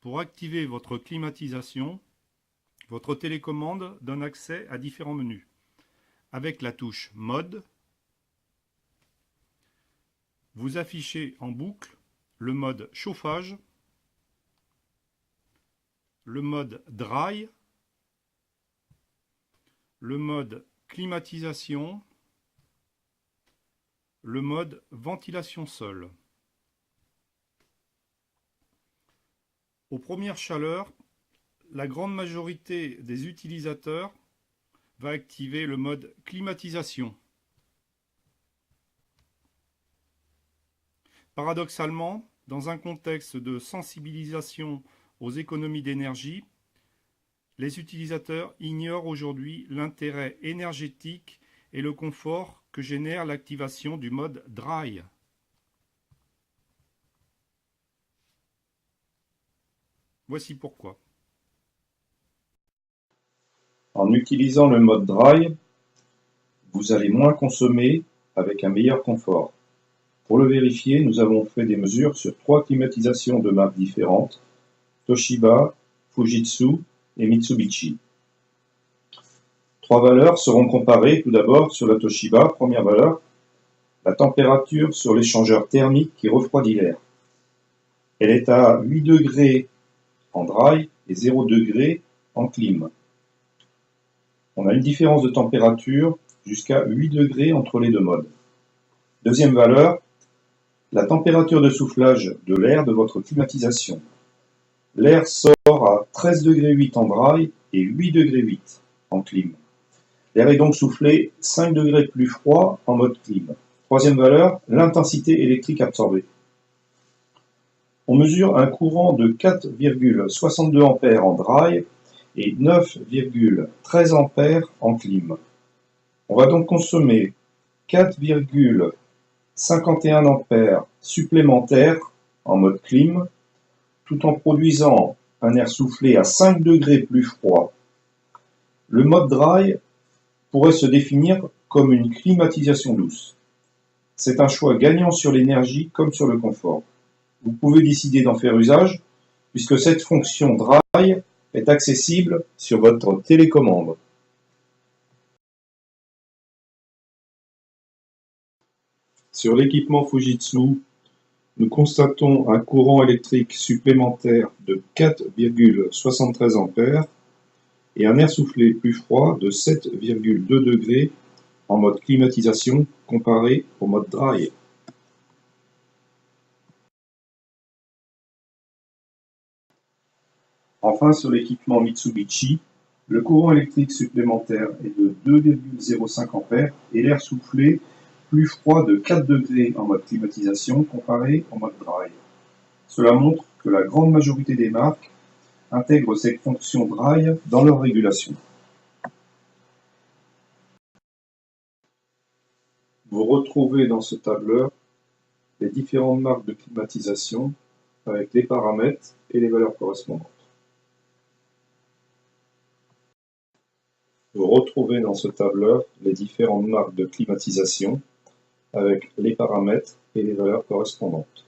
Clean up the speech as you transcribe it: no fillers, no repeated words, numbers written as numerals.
Pour activer votre climatisation, votre télécommande donne accès à différents menus. Avec la touche Mode, vous affichez en boucle le mode chauffage, le mode Dry, le mode climatisation, le mode ventilation sol. Aux premières chaleurs, la grande majorité des utilisateurs va activer le mode climatisation. Paradoxalement, dans un contexte de sensibilisation aux économies d'énergie, les utilisateurs ignorent aujourd'hui l'intérêt énergétique et le confort que génère l'activation du mode Dry. Voici pourquoi. En utilisant le mode Dry, vous allez moins consommer avec un meilleur confort. Pour le vérifier, nous avons fait des mesures sur 3 climatisations de marques différentes, Toshiba, Fujitsu et Mitsubishi. 3 valeurs seront comparées. Tout d'abord sur la Toshiba, première valeur, la température sur l'échangeur thermique qui refroidit l'air. Elle est à 8 degrés en Dry et 0 degrés en Clim. On a une différence de température jusqu'à 8 degrés entre les deux modes. Deuxième valeur, la température de soufflage de l'air de votre climatisation. L'air sort à 13,8 degrés en Dry et 8,8 degrés en Clim. L'air est donc soufflé 5 degrés plus froid en mode Clim. Troisième valeur, l'intensité électrique absorbée. On mesure un courant de 4,62 A en Dry et 9,13 A en Clim. On va donc consommer 4,51 A supplémentaires en mode Clim, tout en produisant un air soufflé à 5 degrés plus froid. Le mode Dry pourrait se définir comme une climatisation douce. C'est un choix gagnant sur l'énergie comme sur le confort. Vous pouvez décider d'en faire usage, puisque cette fonction Dry est accessible sur votre télécommande. Sur l'équipement Fujitsu, nous constatons un courant électrique supplémentaire de 4,73 A et un air soufflé plus froid de 7,2 degrés en mode climatisation comparé au mode Dry. Enfin, sur l'équipement Mitsubishi, le courant électrique supplémentaire est de 2,05 A et l'air soufflé plus froid de 4 degrés en mode climatisation comparé au mode Dry. Cela montre que la grande majorité des marques intègrent cette fonction Dry dans leur régulation. Vous retrouvez dans ce tableur les différentes marques de climatisation avec les paramètres et les valeurs correspondantes. Vous retrouvez dans ce tableur les différentes marques de climatisation avec les paramètres et les valeurs correspondantes.